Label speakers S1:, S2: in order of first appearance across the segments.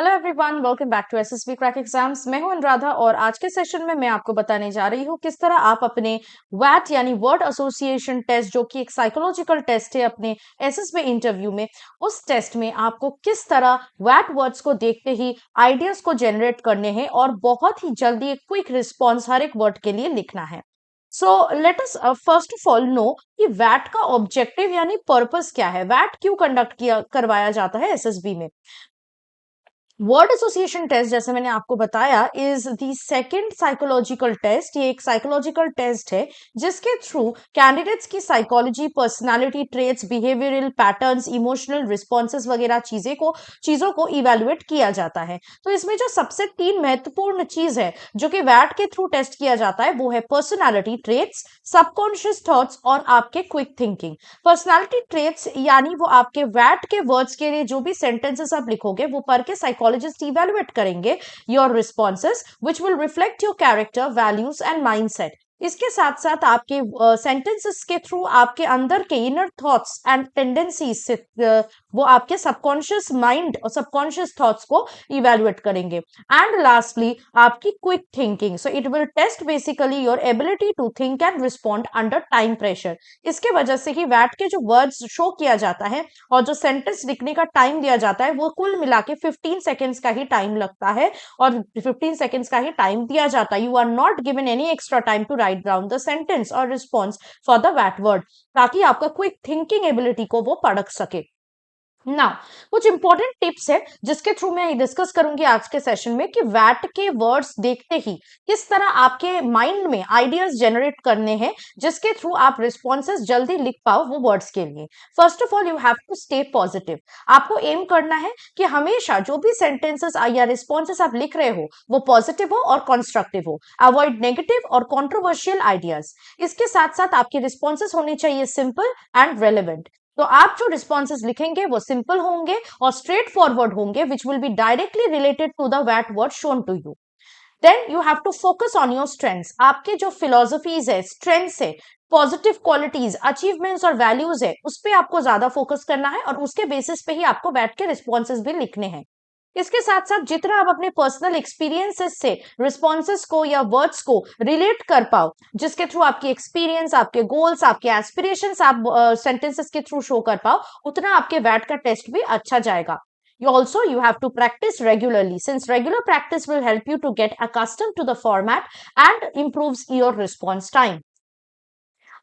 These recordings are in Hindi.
S1: Hello everyone, welcome back to SSB crack exams. मैं हूं अनुराधा और आज के सेशन में मैं आपको बताने जा रही हूं किस तरह आप अपने वैट यानी वर्ड एसोसिएशन टेस्ट, जो कि एक साइकोलॉजिकल टेस्ट है अपने एसएसबी इंटरव्यू में, उस टेस्ट में आपको किस तरह वैट वर्ड्स को देखते ही आइडियाज को जनरेट करने हैं और बहुत ही जल्दी एक क्विक रिस्पॉन्स हर एक वर्ड के लिए लिखना है। So let us first of all know कि वैट का ऑब्जेक्टिव यानी पर्पस क्या है, वैट क्यों कंडक्ट किया करवाया जाता है एसएसबी में। वर्ड एसोसिएशन टेस्ट, जैसे मैंने आपको बताया, is the second psychological test. ये एक साइकोलॉजिकल टेस्ट है जिसके थ्रू कैंडिडेट्स की psychology, personality traits, behavioural patterns, emotional responses वगैरह चीजों को इवेलुएट किया जाता है। तो इसमें जो सबसे तीन महत्वपूर्ण चीज है जो कि वैट के थ्रू टेस्ट किया जाता है वो है पर्सनालिटी ट्रेट्स, सबकॉन्शियस थॉट्स और आपके क्विक थिंकिंग। पर्सनालिटी ट्रेट्स यानी वो आपके वैट के वर्ड्स के लिए जो भी सेंटेंसेस आप लिखोगे वो पढ़ के साइकोलॉजिस्ट इवैल्यूएट करेंगे your responses which will reflect your character, values and mindset. इसके साथ साथ आपके सेंटेंसेस के थ्रू आपके अंदर के इनर थॉट्स एंड टेंडेंसीज से वो आपके सबकॉन्शियस माइंड और सबकॉन्शियस थॉट्स को इवैल्यूएट करेंगे। एंड लास्टली आपकी quick thinking, so it will test basically your ability to think and respond under time pressure. इसके वजह से ही वैट के जो वर्ड्स शो किया जाता है और जो सेंटेंस लिखने का टाइम दिया जाता है वो कुल मिला के 15 सेकेंड्स का ही टाइम लगता है और 15 सेकेंड्स का ही टाइम दिया जाता है। You are not given any extra time to write down the sentence और response for the VAT word, ताकि आपका क्विक थिंकिंग एबिलिटी को वो परख सके। नाउ कुछ इंपॉर्टेंट टिप्स है जिसके थ्रू मैं डिस्कस करूंगी आज के सेशन में कि वैट के वर्ड्स देखते ही किस तरह आपके माइंड में आइडियाज जनरेट करने हैं जिसके थ्रू आप रिस्पॉन्सेस जल्दी लिख पाओ वो वर्ड्स के लिए। First of all you have to stay positive. आपको एम करना है कि हमेशा जो भी सेंटेंसेस या रिस्पॉन्सेस आप लिख रहे हो वो पॉजिटिव हो और कॉन्स्ट्रक्टिव हो। अवॉइड नेगेटिव और कॉन्ट्रोवर्शियल आइडियाज। इसके साथ साथ आपकी रिस्पॉन्सेस होनी चाहिए सिंपल एंड रेलिवेंट। तो आप जो रिस्पॉन्सेस लिखेंगे वो सिंपल होंगे और स्ट्रेट फॉरवर्ड होंगे which will be directly related to the VAT word shown to you. Then you have to focus on your strengths. आपके जो फिलोसफीज है, स्ट्रेंथ्स है, पॉजिटिव क्वालिटीज, अचीवमेंट्स और वैल्यूज है, उस पर आपको ज्यादा फोकस करना है और उसके बेसिस पे ही आपको वैट के रिस्पॉन्सेस भी लिखने हैं। इसके साथ साथ जितना आप अपने पर्सनल एक्सपीरियंसेस से रिस्पॉन्सेस को या वर्ड्स को रिलेट कर पाओ, जिसके थ्रू आपकी एक्सपीरियंस, आपके गोल्स, आपके एस्पिरेशंस आप सेंटेंसेस के थ्रू शो कर पाओ, उतना आपके वैट का टेस्ट भी अच्छा जाएगा। You have to practice regularly, since regular practice will help you to get accustomed to the format and improves your response time.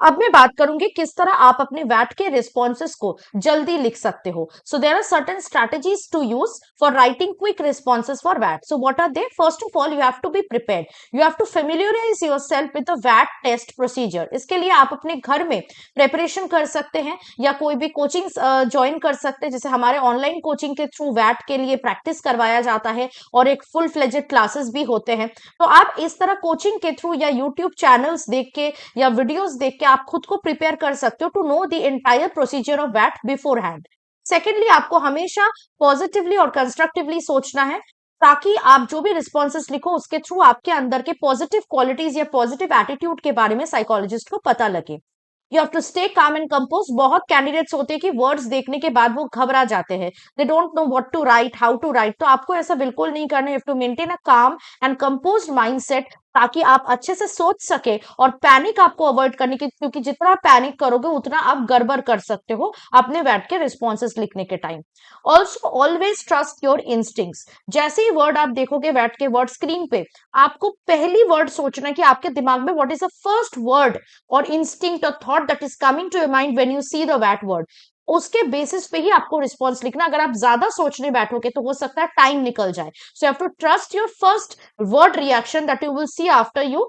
S1: अब मैं बात करूंगी किस तरह आप अपने वैट के रिस्पॉन्सेस को जल्दी लिख सकते हो। So there are certain strategies to use for writing quick responses for वैट। So what are they? First of all you have to be prepared. You have to familiarise yourself with the वैट टेस्ट प्रोसीजर। इसके लिए आप अपने घर में प्रेपरेशन कर सकते हैं या कोई भी कोचिंग ज्वाइन कर सकते हैं। जैसे हमारे ऑनलाइन कोचिंग के थ्रू वैट के लिए प्रैक्टिस करवाया जाता है और एक फुल फ्लेजेड क्लासेस भी होते हैं। तो आप इस तरह कोचिंग के थ्रू या यूट्यूब चैनल्स देख के या वीडियोस देख के आप खुद को प्रिपेयर कर सकते हो to know the entire procedure of वैट बिफोर हैंड। सेकेंडली आपको हमेशा पॉजिटिवली और कंस्ट्रक्टिवली सोचना है ताकि आप जो भी रिस्पॉन्सेस लिखो उसके थ्रू आपके अंदर के पॉजिटिव क्वालिटीज या पॉजिटिव एटीट्यूड के बारे में साइकोलॉजिस्ट को पता लगे। You have to stay calm and compose. बहुत कैंडिडेट्स होते हैं कि वर्ड्स देखने के बाद वो घबरा जाते हैं, they don't know what to write, how to write. तो आपको ऐसा बिल्कुल नहीं करना है। You have to maintain a calm and composed mindset ताकि आप अच्छे से सोच सके और पैनिक आपको अवॉइड करने की, क्योंकि जितना पैनिक करोगे उतना आप गड़बड़ कर सकते हो अपने वैट के रिस्पॉन्सेस लिखने के time. Also always trust your instincts. जैसे ही वर्ड आप देखोगे वैट के वर्ड स्क्रीन पे, आपको पहली वर्ड सोचना है कि आपके दिमाग में what is the first word और इंस्टिंक्ट और thought that is coming to your mind when you see the VAT word. उसके बेसिस पे ही आपको रिस्पॉन्स लिखना। अगर आप ज्यादा सोचने बैठोगे तो हो सकता है टाइम निकल जाए। So you have to trust your first word reaction that you will see after you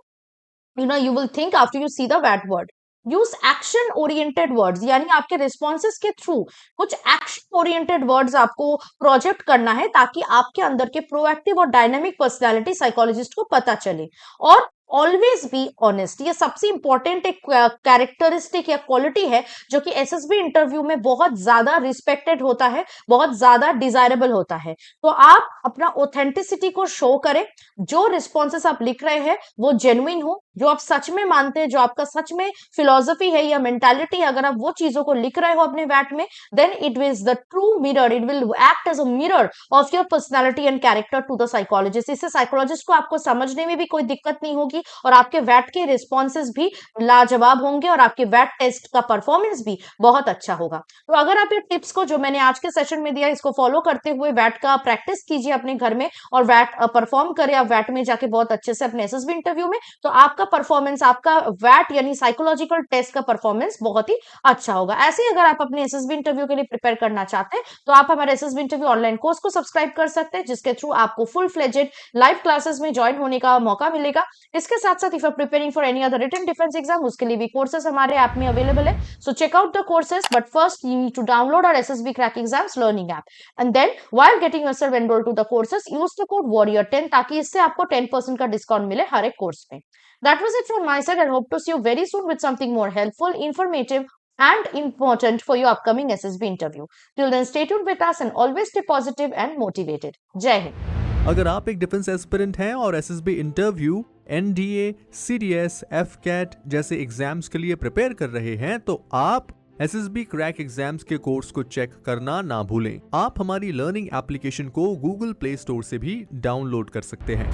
S1: will think after you see the that word. Use action oriented words, यानी आपके रिस्पॉन्सेस के थ्रू कुछ एक्शन ओरिएंटेड वर्ड्स आपको प्रोजेक्ट करना है ताकि आपके अंदर के प्रोएक्टिव और डायनेमिक पर्सनालिटी साइकोलॉजिस्ट को पता चले। और ऑलवेज बी ऑनेस्ट, ये सबसे इंपॉर्टेंट एक कैरेक्टरिस्टिक या क्वालिटी है जो कि एसएसबी इंटरव्यू में बहुत ज्यादा रिस्पेक्टेड होता है, बहुत ज्यादा डिजायरेबल होता है। तो आप अपना ऑथेंटिसिटी को शो करें। जो रिस्पॉन्सेस आप लिख रहे हैं वो जेन्युइन हो, जो आप सच में मानते हैं, जो आपका सच में फिलॉसफी है या मेंटालिटी है, अगर आप वो चीजों को लिख रहे हो अपने वैट में, then it is the true mirror, it will act as a mirror of your personality and character to the psychologist. इससे साइकोलॉजिस्ट को आपको समझने में भी कोई दिक्कत नहीं होगी और आपके वैट के रिस्पॉन्सेज भी लाजवाब होंगे और आपके वैट टेस्ट का परफॉर्मेंस भी बहुत अच्छा होगा। तो अगर आप ये टिप्स को जो मैंने आज के सेशन में दिया, इसको फॉलो करते हुए वैट का प्रैक्टिस कीजिए अपने घर में और वैट परफॉर्म करें आप वैट में जाके बहुत अच्छे से अपने एसएसबी इंटरव्यू में, तो आपका परफॉर्मेंस, आपका वैट यानी साइकोलॉजिकल टेस्ट का परफॉर्मेंस बहुत ही अच्छा होगा। ऐसे ही अगर आप अपने एसएसबी इंटरव्यू के लिए प्रिपेयर करना चाहते हैं तो आप हमारे एसएसबी इंटरव्यू ऑनलाइन कोर्स को सब्सक्राइब कर सकते हैं, जिसके थ्रू आपको फुल फ्लेजेड लाइव क्लासेस में ज्वाइन होने का मौका मिलेगा। इसके साथ साथ if you are preparing for any other written defence exam, उसके लिए भी कोर्सेस हमारे ऐप में अवेलेबल है। So check out the courses, but first you need to download our SSB Crack Exams learning app, and then while getting yourself enrolled to the courses, use the code warrior10 ताकि इससे आपको 10% का डिस्काउंट मिले हर एक कोर्स में। That was it from my side, and hope to see you very soon with something more helpful, informative and important for your upcoming SSB interview. Till then, stay tuned with us and always stay positive and motivated. जय हिंद।
S2: अगर आप एक डिफेंस एस्पिरेंट हैं और SSB interview, NDA, CDS, AFCAT जैसे एग्जाम्स के लिए प्रिपेयर कर रहे हैं तो आप एसएसबी क्रैक एग्जाम्स के कोर्स को चेक करना ना भूलें। आप हमारी लर्निंग एप्लीकेशन को गूगल प्ले स्टोर से भी डाउनलोड कर सकते हैं।